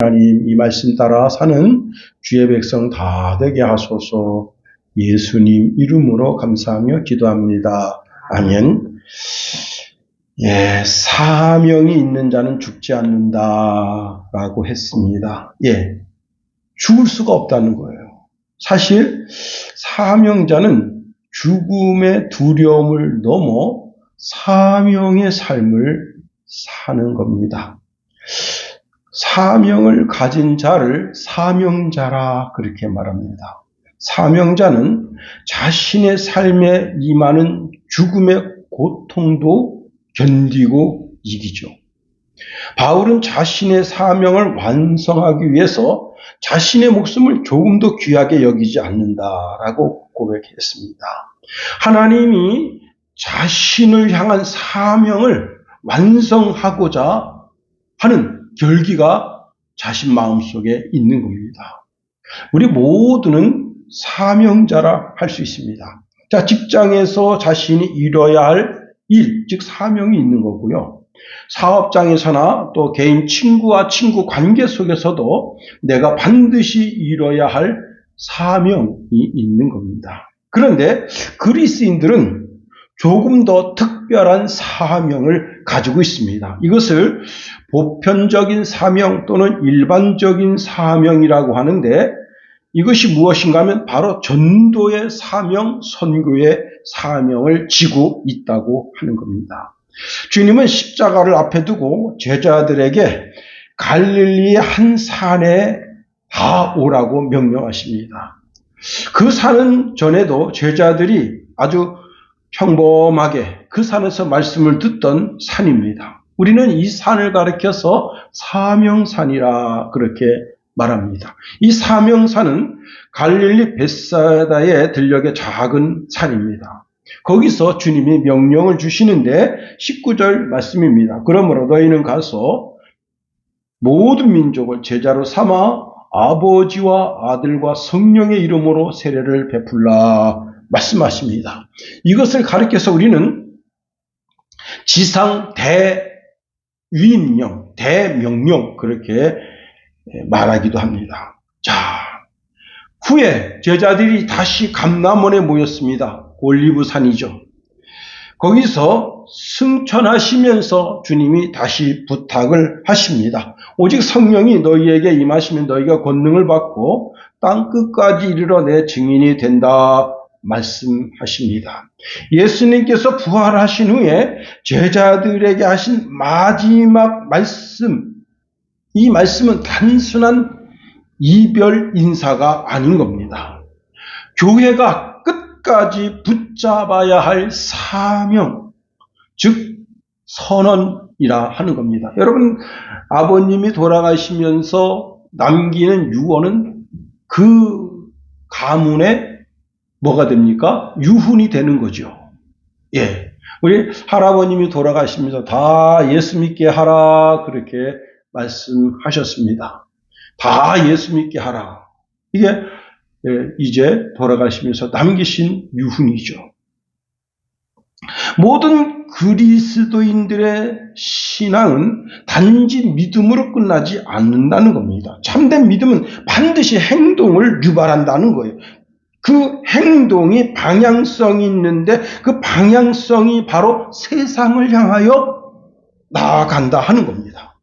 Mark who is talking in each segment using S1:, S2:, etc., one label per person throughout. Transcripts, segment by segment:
S1: 하나님, 이 말씀 따라 사는 주의 백성 다 되게 하소서. 예수님 이름으로 감사하며 기도합니다. 아멘. 사명이 있는 자는 죽지 않는다라고 했습니다. 죽을 수가 없다는 거예요. 사실 사명자는 죽음의 두려움을 넘어 사명의 삶을 사는 겁니다. 사명을 가진 자를 사명자라 그렇게 말합니다. 사명자는 자신의 삶에 임하는 죽음의 고통도 견디고 이기죠. 바울은 자신의 사명을 완성하기 위해서 자신의 목숨을 조금 더 귀하게 여기지 않는다라고 고백했습니다. 하나님이 자신을 향한 사명을 완성하고자 하는 결기가 자신 마음속에 있는 겁니다. 우리 모두는 사명자라 할 수 있습니다. 자, 직장에서 자신이 이뤄야 할 일, 즉 사명이 있는 거고요. 사업장에서나 또 개인 친구와 친구 관계 속에서도 내가 반드시 이뤄야 할 사명이 있는 겁니다. 그런데 그리스인들은 조금 더 특별한 사명을 가지고 있습니다. 이것을 보편적인 사명 또는 일반적인 사명이라고 하는데, 이것이 무엇인가 하면 바로 전도의 사명, 선교의 사명을 지고 있다고 하는 겁니다. 주님은 십자가를 앞에 두고 제자들에게 갈릴리의 한 산에 다 오라고 명령하십니다. 그 산은 전에도 제자들이 아주 평범하게 그 산에서 말씀을 듣던 산입니다. 우리는 이 산을 가리켜서 사명산이라 그렇게 말합니다. 이 사명산은 갈릴리 벳사다의 들녘의 작은 산입니다. 거기서 주님이 명령을 주시는데 19절 말씀입니다. 그러므로 너희는 가서 모든 민족을 제자로 삼아 아버지와 아들과 성령의 이름으로 세례를 베풀라 말씀하십니다. 이것을 가리켜서 우리는 지상 대위임령, 대명령 그렇게 말하기도 합니다. 자, 후에 제자들이 다시 감람원에 모였습니다. 올리브산이죠. 거기서 승천하시면서 주님이 다시 부탁을 하십니다. 오직 성령이 너희에게 임하시면 너희가 권능을 받고 땅 끝까지 이르러 내 증인이 된다 말씀하십니다. 예수님께서 부활하신 후에 제자들에게 하신 마지막 말씀, 이 말씀은 단순한 이별 인사가 아닌 겁니다. 교회가 끝까지 붙잡아야 할 사명, 즉 선언이라 하는 겁니다. 여러분, 아버님이 돌아가시면서 남기는 유언은 그 가문에 뭐가 됩니까? 유훈이 되는 거죠. 우리 할아버님이 돌아가시면서 다 예수 믿게 하라 그렇게 말씀하셨습니다. 다 예수 믿게 하라. 이게 이제 돌아가시면서 남기신 유훈이죠. 모든 그리스도인들의 신앙은 단지 믿음으로 끝나지 않는다는 겁니다. 참된 믿음은 반드시 행동을 유발한다는 거예요. 그 행동이 방향성이 있는데 그 방향성이 바로 세상을 향하여 나아간다 하는 겁니다.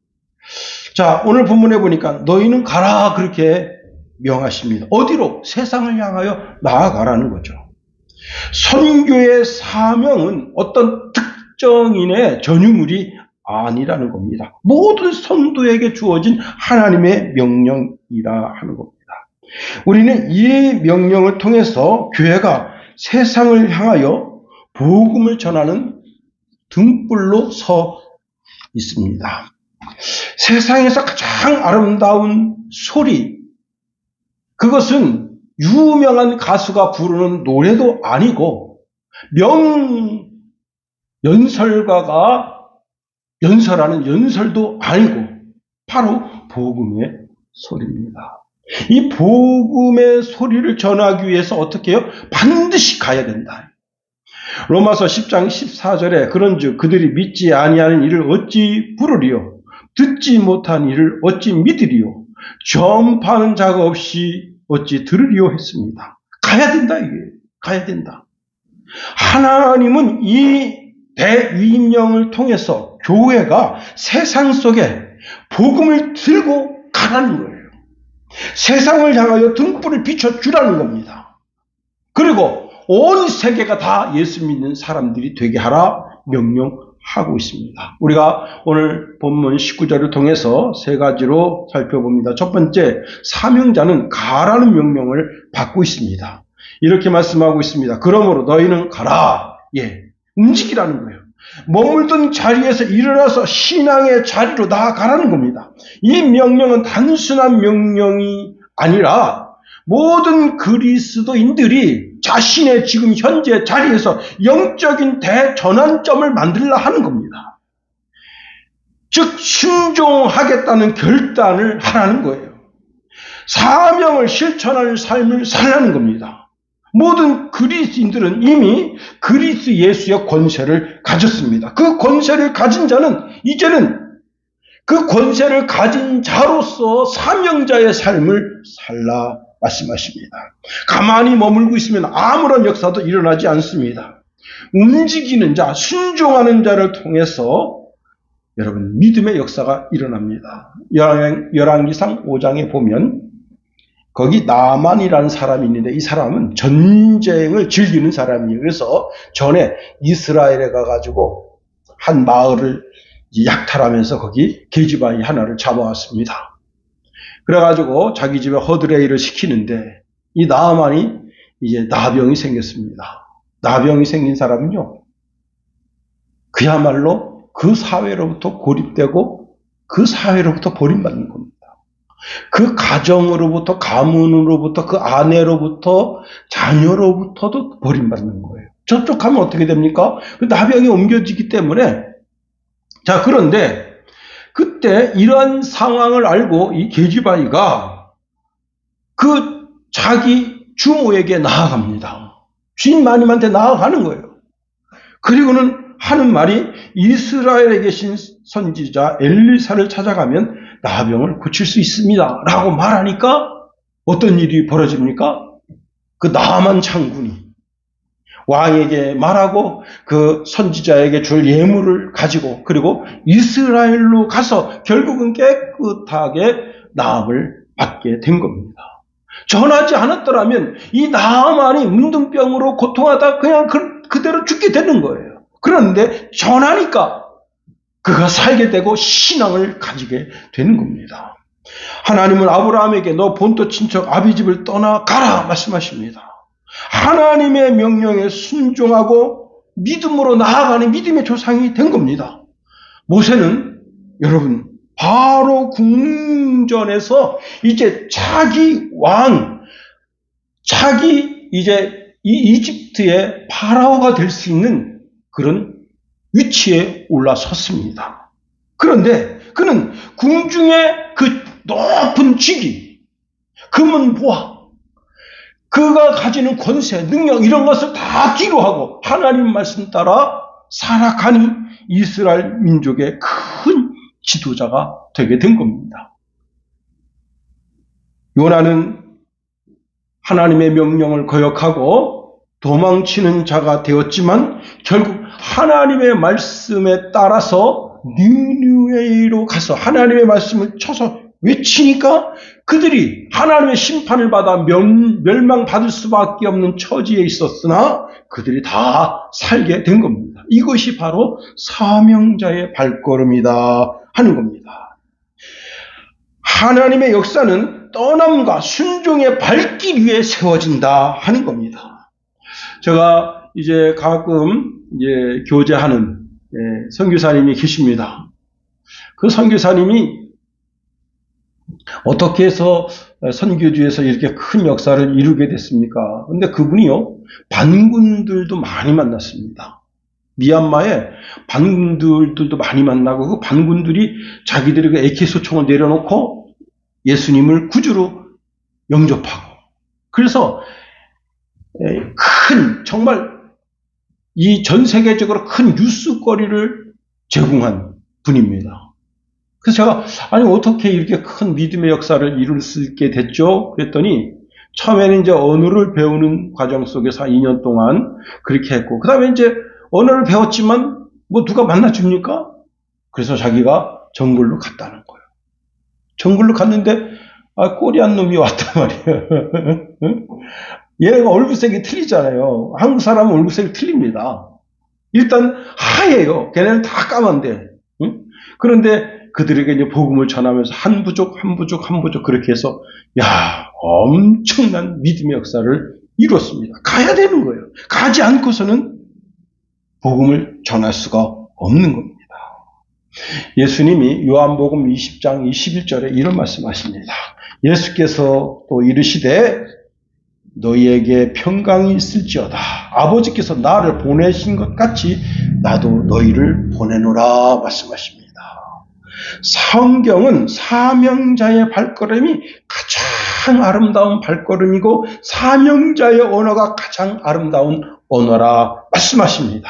S1: 자, 오늘 본문에 보니까 너희는 가라 그렇게 명하십니다. 어디로? 세상을 향하여 나아가라는 거죠. 선교의 사명은 어떤 특정인의 전유물이 아니라는 겁니다. 모든 성도에게 주어진 하나님의 명령이라 하는 겁니다. 우리는 이 명령을 통해서 교회가 세상을 향하여 복음을 전하는 등불로 서 있습니다. 세상에서 가장 아름다운 소리, 그것은 유명한 가수가 부르는 노래도 아니고 명연설가가 연설하는 연설도 아니고 바로 복음의 소리입니다. 이 복음의 소리를 전하기 위해서 어떻게 해요? 반드시 가야 된다. 로마서 10장 14절에 그런즉 그들이 믿지 아니하는 일을 어찌 부르리요? 듣지 못한 일을 어찌 믿으리요? 전파하는 자가 없이 어찌 들으리요 했습니다. 가야 된다, 이게. 가야 된다. 하나님은 이 대위임령을 통해서 교회가 세상 속에 복음을 들고 가라는 거예요. 세상을 향하여 등불을 비춰주라는 겁니다. 그리고 온 세계가 다 예수 믿는 사람들이 되게 하라 명령하고 있습니다. 우리가 오늘 본문 19절을 통해서 세 가지로 살펴봅니다. 첫 번째, 사명자는 가라는 명령을 받고 있습니다. 이렇게 말씀하고 있습니다. 그러므로 너희는 가라. 움직이라는 거예요. 머물던 자리에서 일어나서 신앙의 자리로 나아가라는 겁니다. 이 명령은 단순한 명령이 아니라 모든 그리스도인들이 자신의 지금 현재 자리에서 영적인 대전환점을 만들려 하는 겁니다. 즉 순종하겠다는 결단을 하라는 거예요. 사명을 실천할 삶을 살라는 겁니다. 모든 그리스도인들은 이미 그리스도 예수의 권세를 가졌습니다. 그 권세를 가진 자는 이제는 그 권세를 가진 자로서 사명자의 삶을 살라 말씀하십니다. 가만히 머물고 있으면 아무런 역사도 일어나지 않습니다. 움직이는 자, 순종하는 자를 통해서 여러분 믿음의 역사가 일어납니다. 열왕기상 5장에 보면 거기 나만이라는 사람이 있는데 이 사람은 전쟁을 즐기는 사람이에요. 그래서 전에 이스라엘에 가가지고 한 마을을 약탈하면서 거기 계집아이 하나를 잡아왔습니다. 그래가지고 자기 집에 허드레일을 시키는데 이 나만이 이제 나병이 생겼습니다. 나병이 생긴 사람은요, 그야말로 그 사회로부터 고립되고 그 사회로부터 버림받는 겁니다. 그 가정으로부터, 가문으로부터, 그 아내로부터, 자녀로부터도 버림받는 거예요. 저쪽 하면 어떻게 됩니까? 그 나병이 옮겨지기 때문에. 자, 그런데 그때 이러한 상황을 알고 이 계집아이가 그 자기 주모에게 나아갑니다. 주인 마님한테 나아가는 거예요. 그리고는 하는 말이 이스라엘에 계신 선지자 엘리사를 찾아가면 나병을 고칠 수 있습니다. 라고 말하니까 어떤 일이 벌어집니까? 그 나만 장군이 왕에게 말하고 그 선지자에게 줄 예물을 가지고 그리고 이스라엘로 가서 결국은 깨끗하게 나음을 받게 된 겁니다. 전하지 않았더라면 이 나만이 문둥병으로 고통하다 그냥 그대로 죽게 되는 거예요. 그런데 전하니까 그가 살게 되고 신앙을 가지게 되는 겁니다. 하나님은 아브라함에게 너 본토 친척 아비집을 떠나 가라 말씀하십니다. 하나님의 명령에 순종하고 믿음으로 나아가는 믿음의 조상이 된 겁니다. 모세는 여러분 바로 궁전에서 이제 자기 왕, 자기 이제 이 이집트의 파라오가 될 수 있는 그런 위치에 올라섰습니다. 그런데 그는 궁중의 그 높은 직위, 금은 보화, 그가 가지는 권세, 능력 이런 것을 다 뒤로하고 하나님 말씀 따라 살아가니 이스라엘 민족의 큰 지도자가 되게 된 겁니다. 요나는 하나님의 명령을 거역하고 도망치는 자가 되었지만 결국 하나님의 말씀에 따라서 니느웨로 가서 하나님의 말씀을 쳐서 외치니까 그들이 하나님의 심판을 받아 멸망받을 수밖에 없는 처지에 있었으나 그들이 다 살게 된 겁니다. 이것이 바로 사명자의 발걸음이다 하는 겁니다. 하나님의 역사는 떠남과 순종의 발길 위에 세워진다 하는 겁니다. 제가 이제 가끔 이제 교제하는 선교사님이 계십니다. 그 선교사님이 어떻게 해서 선교주에서 이렇게 큰 역사를 이루게 됐습니까? 근데 그분이요, 반군들도 많이 만났습니다. 미얀마에 반군들도 많이 만나고 그 반군들이 자기들에게 AK소총을 내려놓고 예수님을 구주로 영접하고 그래서 정말 이 전 세계적으로 큰 뉴스거리를 제공한 분입니다. 그래서 제가 아니 어떻게 이렇게 큰 믿음의 역사를 이룰 수 있게 됐죠? 그랬더니 처음에는 이제 언어를 배우는 과정 속에서 한 2년 동안 그렇게 했고 그 다음에 이제 언어를 배웠지만 뭐 누가 만나줍니까? 그래서 자기가 정글로 갔다는 거예요. 정글로 갔는데 꼬리한 놈이 왔단 말이에요. 얘가 얼굴색이 틀리잖아요. 한국 사람은 얼굴색이 틀립니다. 일단 하얘요. 걔네는 다 까만데. 응? 그런데 그들에게 이제 복음을 전하면서 한 부족 그렇게 해서 엄청난 믿음의 역사를 이뤘습니다. 가야 되는 거예요. 가지 않고서는 복음을 전할 수가 없는 겁니다. 예수님이 요한복음 20장 21절에 이런 말씀하십니다. 예수께서 또 이르시되 너희에게 평강이 있을지어다. 아버지께서 나를 보내신 것 같이 나도 너희를 보내노라 말씀하십니다. 성경은 사명자의 발걸음이 가장 아름다운 발걸음이고 사명자의 언어가 가장 아름다운 언어라 말씀하십니다.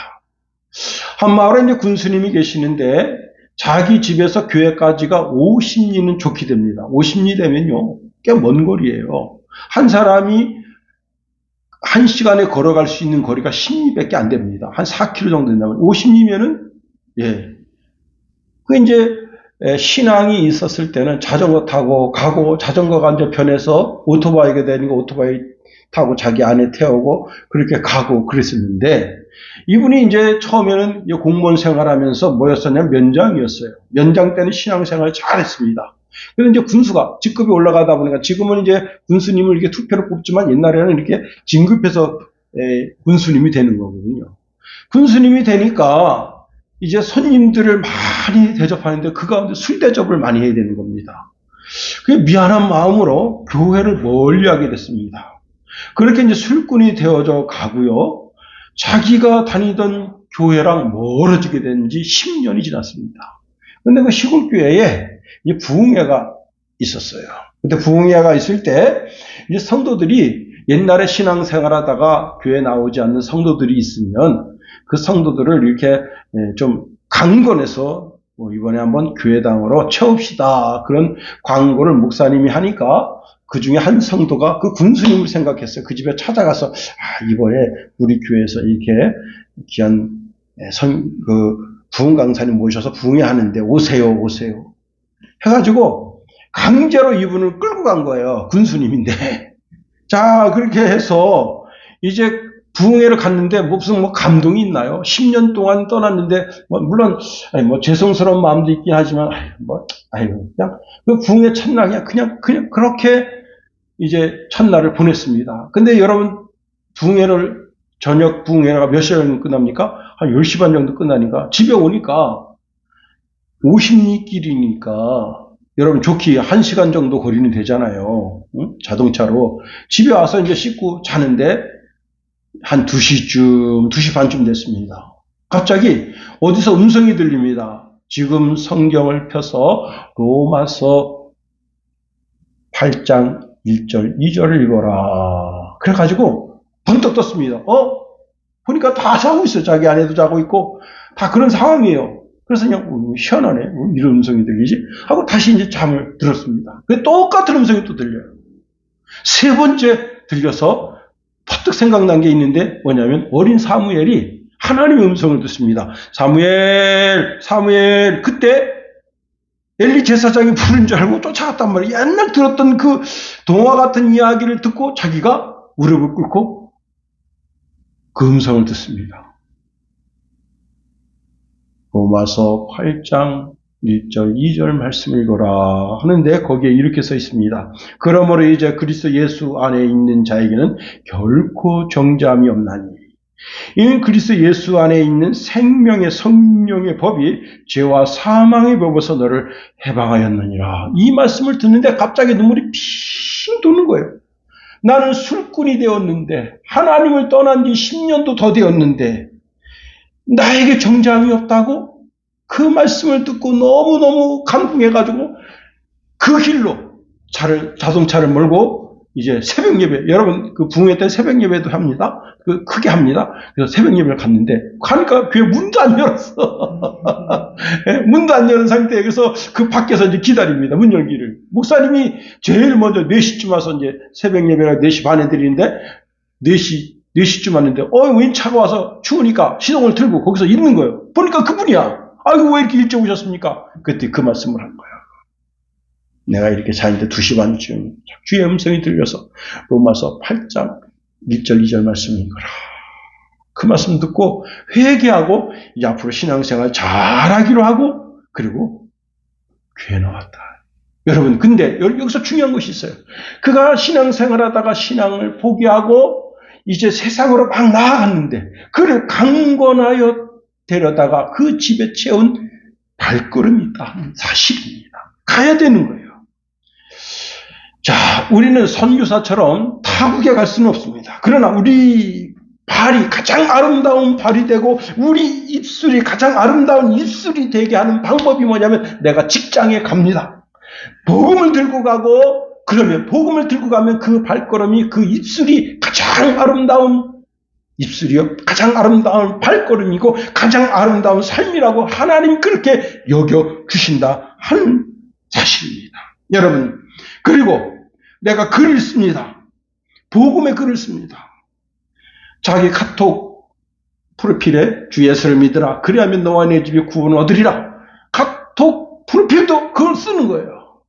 S1: 한 마을에 이제 군수님이 계시는데 자기 집에서 교회까지가 50리는 좋게 됩니다. 50리 되면요 꽤 먼 거리예요. 한 사람이 1시간에 걸어갈 수 있는 거리가 10리밖에 안 됩니다. 한 4km 정도 된다면 50리면은 그 이제 신앙이 있었을 때는 자전거 타고 가고 자전거가 이제 변해서 오토바이가 되니까 오토바이 타고 자기 안에 태우고 그렇게 가고 그랬었는데 이분이 이제 처음에는 공무원 생활하면서 뭐였었냐면 면장이었어요. 면장 때는 신앙생활 잘했습니다. 그런데 이제 군수가 직급이 올라가다 보니까 지금은 이제 군수님을 이렇게 투표로 뽑지만 옛날에는 이렇게 진급해서 군수님이 되는 거거든요. 군수님이 되니까 이제 손님들을 많이 대접하는데 그 가운데 술 대접을 많이 해야 되는 겁니다. 그게 미안한 마음으로 교회를 멀리하게 됐습니다. 그렇게 이제 술꾼이 되어져 가고요. 자기가 다니던 교회랑 멀어지게 된 지 10년이 지났습니다. 그런데 그 시골 교회에 이제 부흥회가 있었어요. 근데 부흥회가 있을 때 이제 성도들이 옛날에 신앙생활하다가 교회 나오지 않는 성도들이 있으면 그 성도들을 이렇게 좀 강권해서 이번에 한번 교회당으로 채웁시다. 그런 광고를 목사님이 하니까 그 중에 한 성도가 그 군수님을 생각했어요. 그 집에 찾아가서 이번에 우리 교회에서 이렇게 귀한 부흥 강사님 모셔서 부흥회 하는데 오세요. 해가지고 강제로 이분을 끌고 간 거예요. 군수님인데. 자, 그렇게 해서 이제 부흥회를 갔는데 무슨 감동이 있나요? 10년 동안 떠났는데 물론 죄송스러운 마음도 있긴 하지만 그냥 그 부흥회 첫날 그냥 그렇게 이제 첫날을 보냈습니다. 근데 여러분 저녁 부흥회가 몇 시간 끝납니까? 한 10시 반 정도 끝나니까 집에 오니까 50리 길이니까 여러분 좋게 1시간 정도 거리는 되잖아요. 응? 자동차로. 집에 와서 이제 씻고 자는데 한 2시 반쯤 됐습니다. 갑자기 어디서 음성이 들립니다. 지금 성경을 펴서 로마서 8장 1절, 2절을 읽어라. 그래가지고 번뜩 떴습니다. 보니까 다 자고 있어요. 자기 아내도 자고 있고 다 그런 상황이에요. 그래서 그냥 희한하네. 이런 음성이 들리지? 하고 다시 이제 잠을 들었습니다. 똑같은 음성이 또 들려요. 세 번째 들려서 퍼뜩 생각난 게 있는데 뭐냐면 어린 사무엘이 하나님의 음성을 듣습니다. 사무엘. 그때 엘리 제사장이 부른 줄 알고 쫓아갔단 말이에요. 옛날 들었던 그 동화 같은 이야기를 듣고 자기가 무릎을 꿇고 그 음성을 듣습니다. 로마서 8장 1절, 2절 말씀을 읽어라 하는데 거기에 이렇게 써 있습니다. 그러므로 이제 그리스도 예수 안에 있는 자에게는 결코 정죄함이 없나니 이는 그리스도 예수 안에 있는 생명의 성령의 법이 죄와 사망의 법에서 너를 해방하였느니라. 이 말씀을 듣는데 갑자기 눈물이 핑 도는 거예요. 나는 술꾼이 되었는데 하나님을 떠난 지 10년도 더 되었는데 나에게 정죄함이 없다고? 그 말씀을 듣고 너무너무 감동해가지고 그 길로 자동차를 몰고 이제 새벽 예배, 여러분 그 부흥회 때 새벽 예배도 합니다. 크게 합니다. 그래서 새벽 예배를 갔는데 가니까 교회 문도 안 열었어. 문도 안 여는 상태에 그래서 그 밖에서 이제 기다립니다. 문 열기를. 목사님이 제일 먼저 4시쯤 와서 이제 새벽 예배를 4시 반에 드리는데 4시쯤 왔는데 웬 차가 와서 추우니까 시동을 틀고 거기서 있는 거예요. 보니까 그분이야. 아이고 왜 이렇게 일찍 오셨습니까? 그때 그 말씀을 한 거야. 내가 이렇게 자는데 2시 반쯤 주의 음성이 들려서 로마서 8장 1절 2절 말씀을 읽어라. 그 말씀 듣고 회개하고 이제 앞으로 신앙생활 잘하기로 하고 그리고 교회 나왔다. 여러분 근데 여기서 중요한 것이 있어요. 그가 신앙생활하다가 신앙을 포기하고 이제 세상으로 막 나아갔는데 그를 강권하여 데려다가 그 집에 채운 발걸음이 있다는 사실입니다. 가야 되는 거예요. 자, 우리는 선교사처럼 타국에 갈 수는 없습니다. 그러나 우리 발이 가장 아름다운 발이 되고 우리 입술이 가장 아름다운 입술이 되게 하는 방법이 뭐냐면 내가 직장에 갑니다. 복음을 들고 가고 그러면 복음을 들고 가면 그 발걸음이 그 입술이 가장 아름다운 입술이요. 가장 아름다운 발걸음이고 가장 아름다운 삶이라고 하나님 그렇게 여겨주신다 하는 사실입니다. 여러분 그리고 내가 글을 씁니다. 복음의 글을 씁니다. 자기 카톡 프로필에 주 예수를 믿으라. 그리하면 너와 내 집이 구원을 얻으리라. 카톡 프로필도 그걸 쓰는 거예요.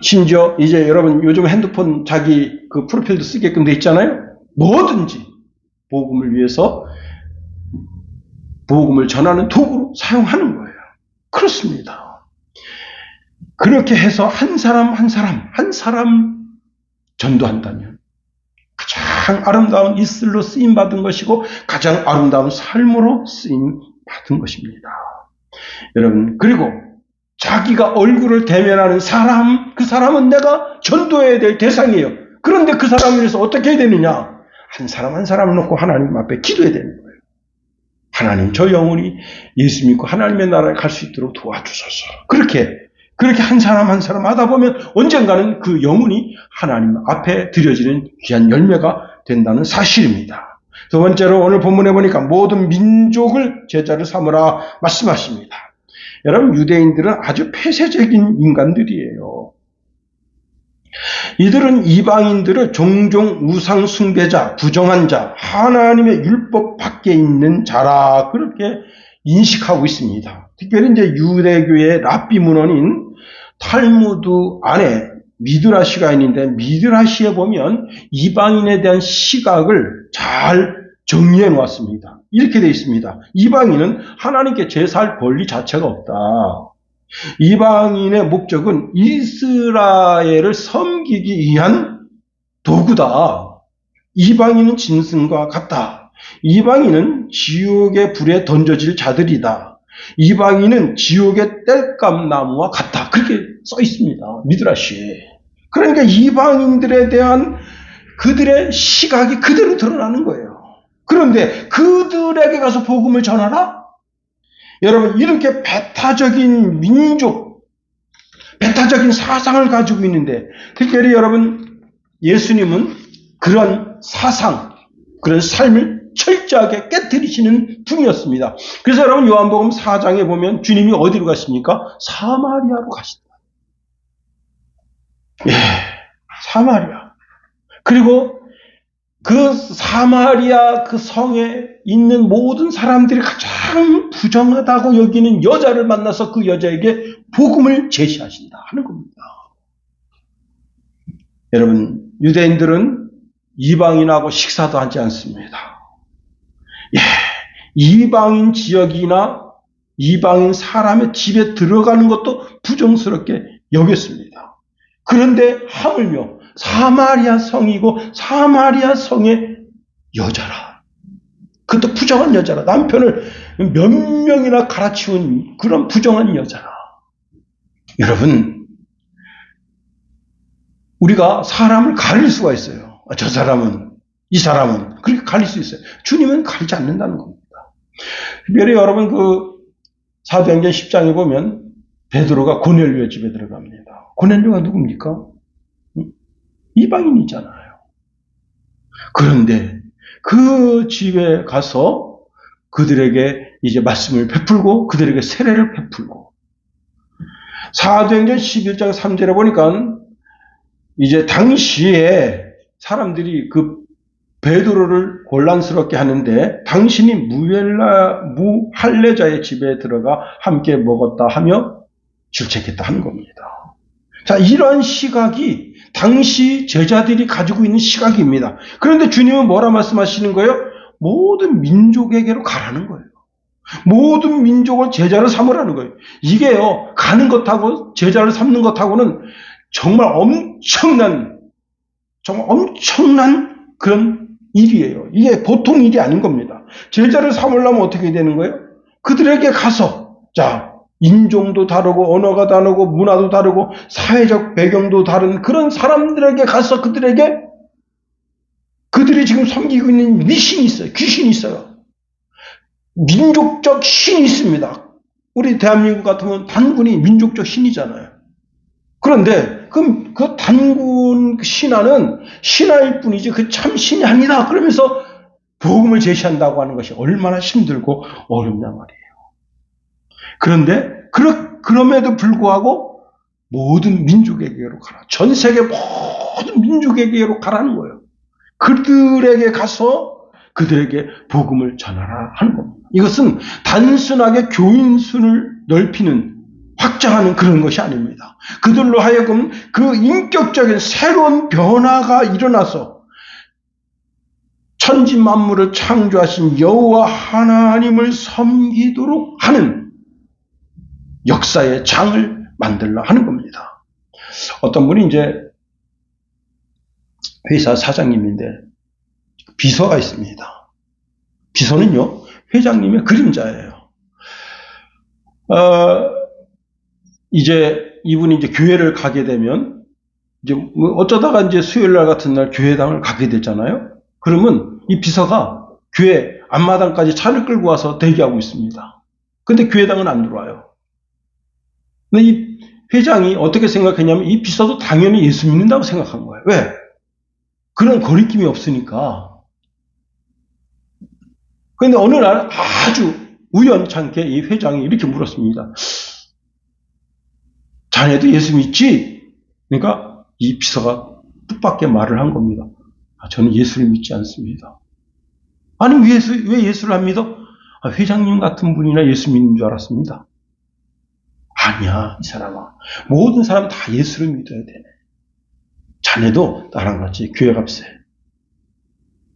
S1: 심지어 이제 여러분 요즘 핸드폰 자기 그 프로필도 쓰게끔 돼 있잖아요. 뭐든지 복음을 위해서 복음을 전하는 도구로 사용하는 거예요. 그렇습니다. 그렇게 해서 한 사람 전도한다면 가장 아름다운 이슬로 쓰임받은 것이고 가장 아름다운 삶으로 쓰임받은 것입니다. 여러분 그리고 자기가 얼굴을 대면하는 사람, 그 사람은 내가 전도해야 될 대상이에요. 그런데 그 사람을 위해서 어떻게 해야 되느냐? 한 사람을 놓고 하나님 앞에 기도해야 되는 거예요. 하나님 저 영혼이 예수 믿고 하나님의 나라에 갈 수 있도록 도와주소서. 그렇게 한 사람 하다 보면 언젠가는 그 영혼이 하나님 앞에 드려지는 귀한 열매가 된다는 사실입니다. 두 번째로 오늘 본문에 보니까 모든 민족을 제자로 삼으라 말씀하십니다. 여러분 유대인들은 아주 폐쇄적인 인간들이에요. 이들은 이방인들을 종종 우상 숭배자, 부정한 자, 하나님의 율법 밖에 있는 자라 그렇게 인식하고 있습니다. 특별히 이제 유대교의 랍비 문헌인 탈무드 안에 미드라시가 있는데 미드라시에 보면 이방인에 대한 시각을 잘 정리해 놓았습니다. 이렇게 되어 있습니다. 이방인은 하나님께 제사할 권리 자체가 없다. 이방인의 목적은 이스라엘을 섬기기 위한 도구다. 이방인은 짐승과 같다. 이방인은 지옥의 불에 던져질 자들이다. 이방인은 지옥의 땔감나무와 같다. 그렇게 써 있습니다. 미드라시에. 그러니까 이방인들에 대한 그들의 시각이 그대로 드러나는 거예요. 그런데 그들에게 가서 복음을 전하라? 여러분 이렇게 배타적인 민족, 배타적인 사상을 가지고 있는데 특별히 여러분 예수님은 그런 사상, 그런 삶을 철저하게 깨뜨리시는 분이었습니다. 그래서 여러분 요한복음 4장에 보면 주님이 어디로 가십니까? 사마리아로 가신다. 예, 사마리아. 그리고 그 사마리아 그 성에 있는 모든 사람들이 가장 부정하다고 여기는 여자를 만나서 그 여자에게 복음을 제시하신다 하는 겁니다. 여러분 유대인들은 이방인하고 식사도 하지 않습니다. 예, 이방인 지역이나 이방인 사람의 집에 들어가는 것도 부정스럽게 여겼습니다. 그런데 하물며 사마리아 성이고 사마리아 성의 여자라. 그것도 부정한 여자라. 남편을 몇 명이나 갈아치운 그런 부정한 여자라. 여러분 우리가 사람을 가릴 수가 있어요. 저 사람은, 이 사람은 그렇게 가릴 수 있어요. 주님은 가리지 않는다는 겁니다. 특별히 여러분 그 사도행전 10장에 보면 베드로가 고넬료 집에 들어갑니다. 고넬료가 누굽니까? 이방인이잖아요. 그런데 그 집에 가서 그들에게 이제 말씀을 베풀고 그들에게 세례를 베풀고 사도행전 11장 3절에 보니까 이제 당시에 사람들이 그 베드로를 곤란스럽게 하는데 당신이 무할례자의 집에 들어가 함께 먹었다 하며 질책했다 하는 겁니다. 자, 이러한 시각이 당시 제자들이 가지고 있는 시각입니다. 그런데 주님은 뭐라 말씀하시는 거예요? 모든 민족에게로 가라는 거예요. 모든 민족을 제자를 삼으라는 거예요. 이게요, 가는 것하고 제자를 삼는 것하고는 정말 엄청난 그런 일이에요. 이게 보통 일이 아닌 겁니다. 제자를 삼으려면 어떻게 되는 거예요? 그들에게 가서, 자, 인종도 다르고, 언어가 다르고, 문화도 다르고, 사회적 배경도 다른 그런 사람들에게 가서 그들이 지금 섬기고 있는 미신이 있어요. 귀신이 있어요. 민족적 신이 있습니다. 우리 대한민국 같으면 단군이 민족적 신이잖아요. 그런데 그 단군 신화는 신화일 뿐이지 그 참 신이 아니다. 그러면서 복음을 제시한다고 하는 것이 얼마나 힘들고 어렵냐 말이에요. 그런데 그럼에도 불구하고 모든 민족에게로 가라. 전 세계 모든 민족에게로 가라는 거예요. 그들에게 가서 그들에게 복음을 전하라 하는 겁니다. 이것은 단순하게 교인수를 넓히는 확장하는 그런 것이 아닙니다. 그들로 하여금 그 인격적인 새로운 변화가 일어나서 천지 만물을 창조하신 여호와 하나님을 섬기도록 하는 역사의 장을 만들라 하는 겁니다. 어떤 분이 이제 회사 사장님인데 비서가 있습니다. 비서는요, 회장님의 그림자예요. 이제 이분이 이제 교회를 가게 되면 이제 뭐 어쩌다가 이제 수요일 날 같은 날 교회당을 가게 되잖아요. 그러면 이 비서가 교회 앞마당까지 차를 끌고 와서 대기하고 있습니다. 근데 교회당은 안 들어와요. 근데 이 회장이 어떻게 생각했냐면 이 비서도 당연히 예수 믿는다고 생각한 거예요. 왜? 그런 거리낌이 없으니까. 그런데 어느 날 아주 우연찮게 이 회장이 이렇게 물었습니다. 자네도 예수 믿지? 그러니까 이 비서가 뜻밖의 말을 한 겁니다. 저는 예수를 믿지 않습니다. 아니 왜 예수를 안 믿어? 회장님 같은 분이나 예수 믿는 줄 알았습니다. 아니야, 이 사람아. 모든 사람 다 예수를 믿어야 되네. 자네도 나랑 같이 교회 갑세.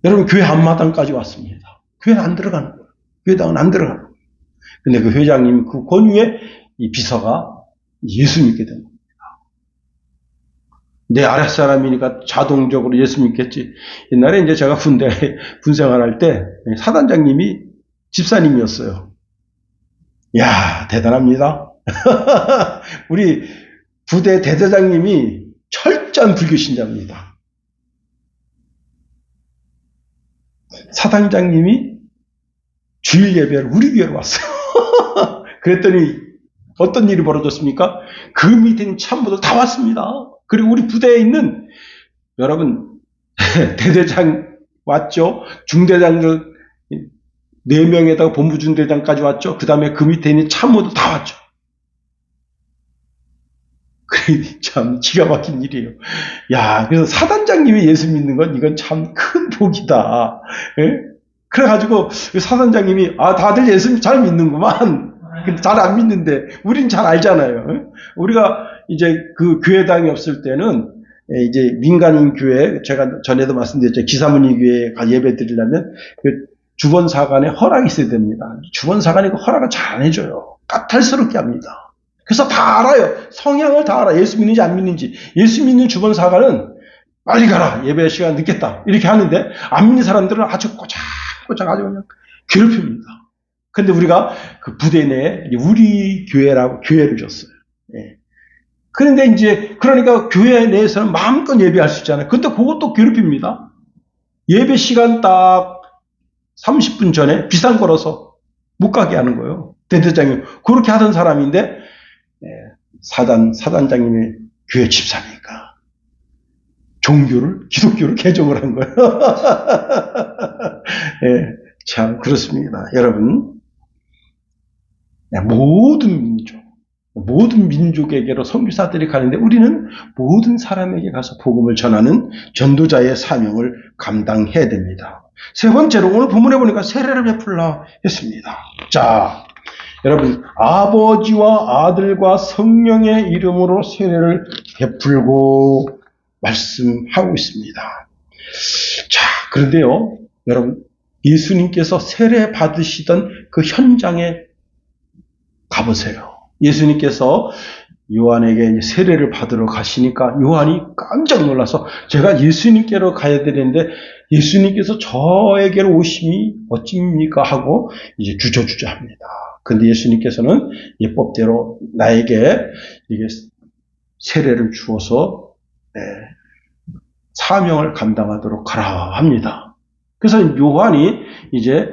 S1: 여러분, 교회 앞마당까지 왔습니다. 교회 안 들어가는 거예요. 교회당은 안 들어가는 거예요. 근데 그 회장님 그 권유에 이 비서가 예수 믿게 된 겁니다. 내 아랫사람이니까 자동적으로 예수 믿겠지. 옛날에 이제 제가 군 생활할 때 사단장님이 집사님이었어요. 야, 대단합니다. 우리 부대 대대장님이 철저한 불교 신자입니다. 사단장님이 주일 예배를 우리 교회로 왔어요. 그랬더니 어떤 일이 벌어졌습니까? 그 밑에 있는 참모들 다 왔습니다. 그리고 우리 부대에 있는 여러분 대대장 왔죠. 중대장들 4명에다가 본부중대장까지 왔죠. 그 다음에 그 밑에 있는 참모들 다 왔죠. 참 기가 막힌 일이에요. 야, 그래서 사단장님이 예수 믿는 건 이건 참 큰 복이다. 예? 그래가지고 사단장님이 다들 예수 잘 믿는구만. 잘 안 믿는데 우린 잘 알잖아요. 예? 우리가 이제 그 교회당이 없을 때는 이제 민간인 교회, 제가 전에도 말씀드렸죠. 기사문의 교회에 예배 드리려면 그 주번사관의 허락이 있어야 됩니다. 주번사관이 그 허락을 잘 안 해줘요. 까탈스럽게 합니다. 그래서 다 알아요. 성향을 다 알아. 예수 믿는지 안 믿는지. 예수 믿는 주번사관은 빨리 가라. 예배 시간 늦겠다. 이렇게 하는데 안 믿는 사람들은 아주 꼬작꼬작 아주 그냥 괴롭힙니다. 근데 우리가 그 부대 내에 우리 교회를 줬어요. 예. 그런데 이제 그러니까 교회 내에서는 마음껏 예배할 수 있잖아요. 근데 그것도 괴롭힙니다. 예배 시간 딱 30분 전에 비상 걸어서 못 가게 하는 거예요. 대대장님 그렇게 하던 사람인데 사단장님이 교회 집사니까 기독교를 개종을 한 거예요. 예, 참, 그렇습니다. 여러분, 모든 민족에게로 선교사들이 가는데 우리는 모든 사람에게 가서 복음을 전하는 전도자의 사명을 감당해야 됩니다. 세 번째로 오늘 본문에 보니까 세례를 베풀라 했습니다. 자, 여러분, 아버지와 아들과 성령의 이름으로 세례를 베풀고 말씀하고 있습니다. 자, 그런데요, 여러분, 예수님께서 세례 받으시던 그 현장에 가보세요. 예수님께서 요한에게 세례를 받으러 가시니까 요한이 깜짝 놀라서 제가 예수님께로 가야 되는데 예수님께서 저에게로 오심이 어찌입니까? 하고 이제 주저주저 합니다. 근데 예수님께서는 예법대로 나에게 이게 세례를 주어서 사명을 감당하도록 하라 합니다. 그래서 요한이 이제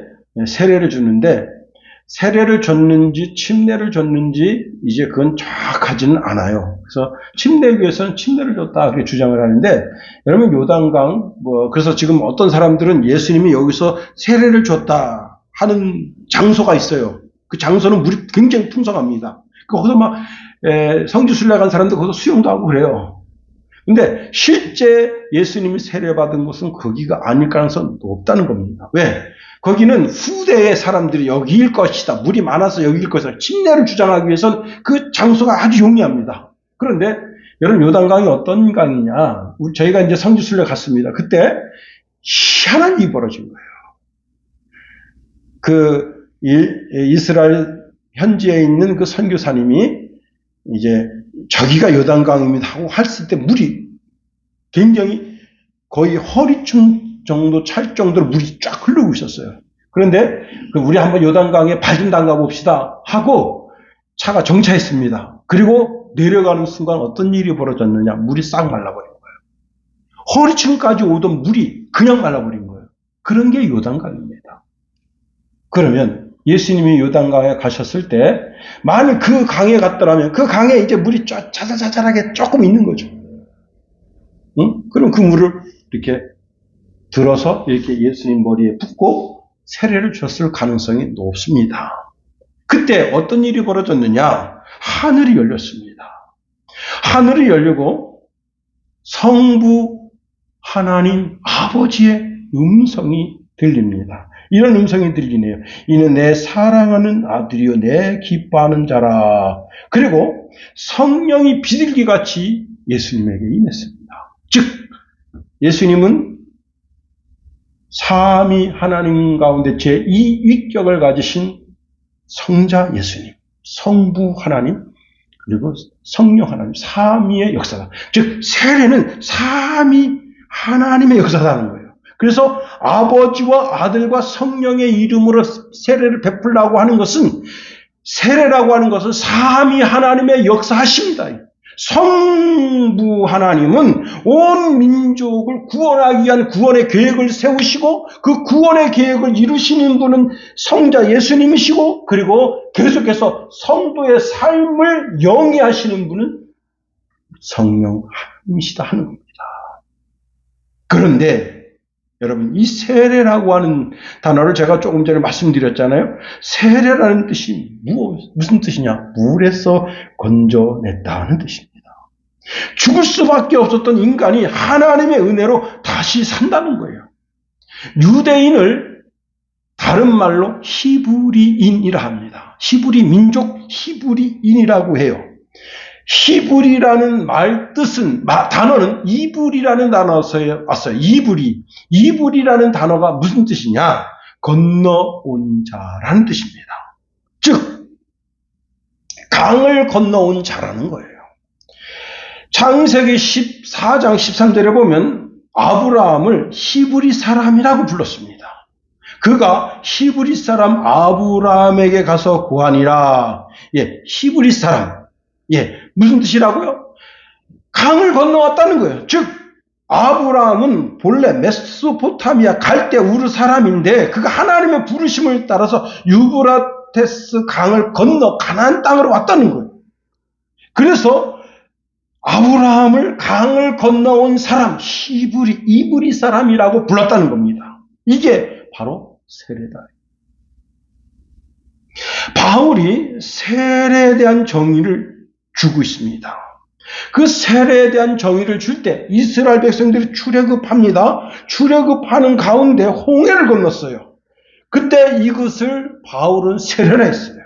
S1: 세례를 주는데 세례를 줬는지 침례를 줬는지 이제 그건 정확하지는 않아요. 그래서 침례교에서는 침례를 줬다 그렇게 주장을 하는데 여러분 요단강 그래서 지금 어떤 사람들은 예수님이 여기서 세례를 줬다 하는 장소가 있어요. 그 장소는 물이 굉장히 풍성합니다. 거기서 막 성지순례 간 사람들 거기서 수영도 하고 그래요. 근데 실제 예수님이 세례받은 곳은 거기가 아닐 가능성이 높다는 겁니다. 왜? 거기는 후대의 사람들이 여기일 것이다. 물이 많아서 여기일 것이다. 침례를 주장하기 위해서는 그 장소가 아주 용이합니다. 그런데 여러분 요단강이 어떤 강이냐? 저희가 이제 성지순례 갔습니다. 그때 희한한 일이 벌어진 거예요. 그 이스라엘 현지에 있는 그 선교사님이 이제 저기가 요단강입니다 하고 했을 때 물이 굉장히 거의 허리춤 정도 찰 정도로 물이 쫙 흐르고 있었어요. 그런데 우리 한번 요단강에 발 좀 담가 봅시다 하고 차가 정차했습니다. 그리고 내려가는 순간 어떤 일이 벌어졌느냐? 물이 싹 말라버린 거예요. 허리춤까지 오던 물이 그냥 말라버린 거예요. 그런 게 요단강입니다. 그러면 예수님이 요단강에 가셨을 때 만일 그 강에 갔더라면 그 강에 이제 물이 자잘자잘하게 조금 있는 거죠. 응? 그럼 그 물을 이렇게 들어서 이렇게 예수님 머리에 붓고 세례를 줬을 가능성이 높습니다. 그때 어떤 일이 벌어졌느냐? 하늘이 열렸습니다. 하늘이 열리고 성부 하나님 아버지의 음성이 들립니다. 이런 음성이 들리네요. 이는 내 사랑하는 아들이요 내 기뻐하는 자라. 그리고 성령이 비둘기같이 예수님에게 임했습니다. 즉 예수님은 삼위 하나님 가운데 제2위격을 가지신 성자 예수님, 성부 하나님, 그리고 성령 하나님, 삼위의 역사다. 즉 세례는 삼위 하나님의 역사라는 거예요. 그래서 아버지와 아들과 성령의 이름으로 세례를 베풀라고 하는 것은 세례라고 하는 것은 삼위 하나님의 역사하십니다. 성부 하나님은 온 민족을 구원하기 위한 구원의 계획을 세우시고 그 구원의 계획을 이루시는 분은 성자 예수님이시고 그리고 계속해서 성도의 삶을 영위하시는 분은 성령 하나님이시다 하는 겁니다. 그런데 여러분 이 세례라고 하는 단어를 제가 조금 전에 말씀드렸잖아요. 세례라는 뜻이 무슨 뜻이냐? 물에서 건져냈다는 뜻입니다. 죽을 수밖에 없었던 인간이 하나님의 은혜로 다시 산다는 거예요. 유대인을 다른 말로 히브리인이라 합니다. 히브리 민족 히브리인이라고 해요. 히브리라는 말 뜻은 단어는 이불이라는 단어에서 왔어요. 이불이라는 단어가 무슨 뜻이냐? 건너온 자라는 뜻입니다. 즉 강을 건너온 자라는 거예요. 창세기 14장 13절에 보면 아브라함을 히브리 사람이라고 불렀습니다. 그가 히브리 사람 아브라함에게 가서 구하니라. 히브리 사람. 무슨 뜻이라고요? 강을 건너왔다는 거예요. 즉 아브라함은 본래 메소포타미아 갈대 우르 사람인데 그가 하나님의 부르심을 따라서 유브라테스 강을 건너 가나안 땅으로 왔다는 거예요. 그래서 아브라함을 강을 건너온 사람, 이브리 사람이라고 불렀다는 겁니다. 이게 바로 세례다. 바울이 세례에 대한 정의를 주고 있습니다. 그 세례에 대한 정의를 줄 때 이스라엘 백성들이 출애굽합니다. 출애굽하는 가운데 홍해를 건넜어요. 그때 이것을 바울은 세례라 했어요.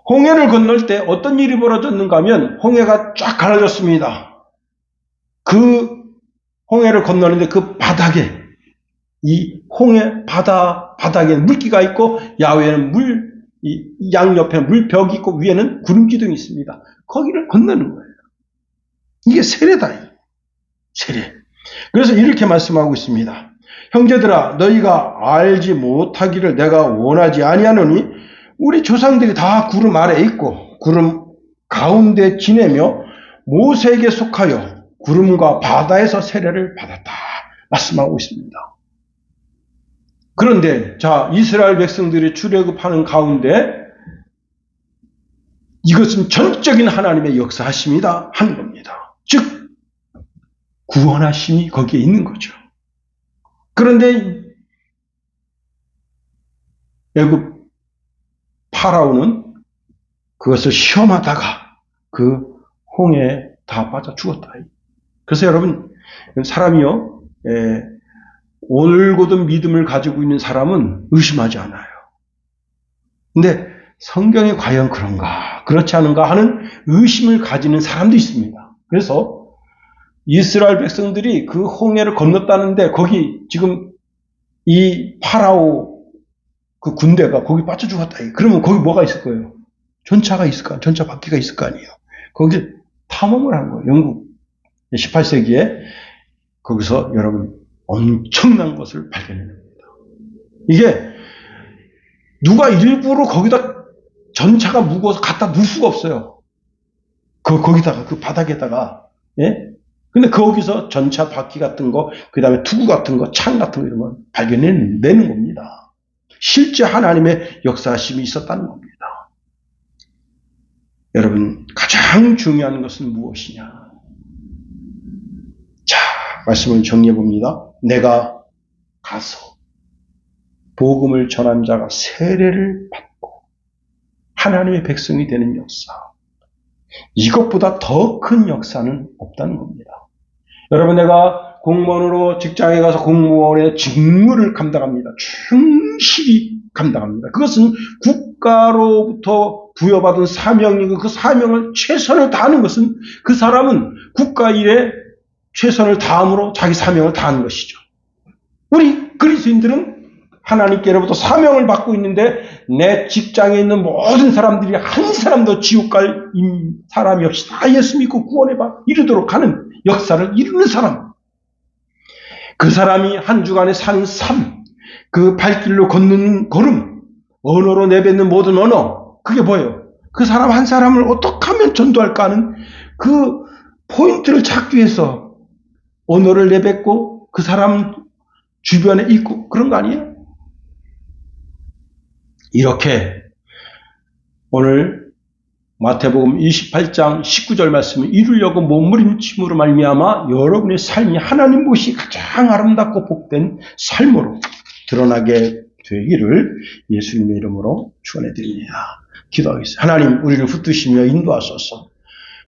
S1: 홍해를 건널 때 어떤 일이 벌어졌는가 하면 홍해가 쫙 갈라졌습니다. 그 홍해를 건너는데 그 바닥에 이 홍해 바닥에 물기가 있고 야외에는 양옆에 물벽이 있고 위에는 구름 기둥이 있습니다. 거기를 건너는 거예요. 이게 세례다. 세례. 그래서 이렇게 말씀하고 있습니다. 형제들아 너희가 알지 못하기를 내가 원하지 아니하노니 우리 조상들이 다 구름 아래에 있고 구름 가운데 지내며 모세에게 속하여 구름과 바다에서 세례를 받았다. 말씀하고 있습니다. 그런데 자 이스라엘 백성들이 출애굽하는 가운데 이것은 전적인 하나님의 역사하심이다 하는 겁니다. 즉 구원하심이 거기에 있는 거죠. 그런데 애굽 파라오는 그것을 시험하다가 그 홍해에 다 빠져 죽었다. 그래서 여러분 사람이요 올곧은 믿음을 가지고 있는 사람은 의심하지 않아요. 근데 성경이 과연 그런가 그렇지 않은가 하는 의심을 가지는 사람도 있습니다. 그래서 이스라엘 백성들이 그 홍해를 건넜다는데 거기 지금 이 파라오 그 군대가 거기 빠져 죽었다. 그러면 거기 뭐가 있을 거예요? 전차가 있을까? 전차 바퀴가 있을 거 아니에요. 거기 탐험을 한 거예요. 영국 18세기에 거기서 여러분 엄청난 것을 발견해냅니다. 이게 누가 일부러 거기다 전차가 무거워서 갖다 놓을 수가 없어요. 거기다가 그 바닥에다가 예? 근데 거기서 전차 바퀴 같은 거, 그 다음에 투구 같은 거, 창 같은 거 이런 걸 발견해내는 겁니다. 실제 하나님의 역사심이 있었다는 겁니다. 여러분 가장 중요한 것은 무엇이냐? 자, 말씀을 정리해 봅니다. 내가 가서 복음을 전한 자가 세례를 받고 하나님의 백성이 되는 역사. 이것보다 더 큰 역사는 없다는 겁니다. 여러분 내가 공무원으로 직장에 가서 공무원의 직무를 감당합니다. 충실히 감당합니다. 그것은 국가로부터 부여받은 사명이고 그 사명을 최선을 다하는 것은 그 사람은 국가 일에 최선을 다함으로 자기 사명을 다하는 것이죠. 우리 그리스도인들은 하나님께로부터 사명을 받고 있는데 내 직장에 있는 모든 사람들이 한 사람도 지옥 갈 사람이 없이 다 예수 믿고 구원에 이르도록 하는 역사를 이루는 사람. 그 사람이 한 주간에 사는 삶, 그 발길로 걷는 걸음, 언어로 내뱉는 모든 언어, 그게 뭐예요? 그 사람 한 사람을 어떻게 하면 전도할까 하는 그 포인트를 찾기 위해서 언어를 내뱉고 그 사람 주변에 있고 그런 거 아니에요? 이렇게 오늘 마태복음 28장 19절 말씀을 이루려고 몸부림침으로 말미암아 여러분의 삶이 하나님 보시 가장 아름답고 복된 삶으로 드러나게 되기를 예수님의 이름으로 축원해 드립니다. 기도하겠습니다. 하나님 우리를 붙드시며 인도하소서.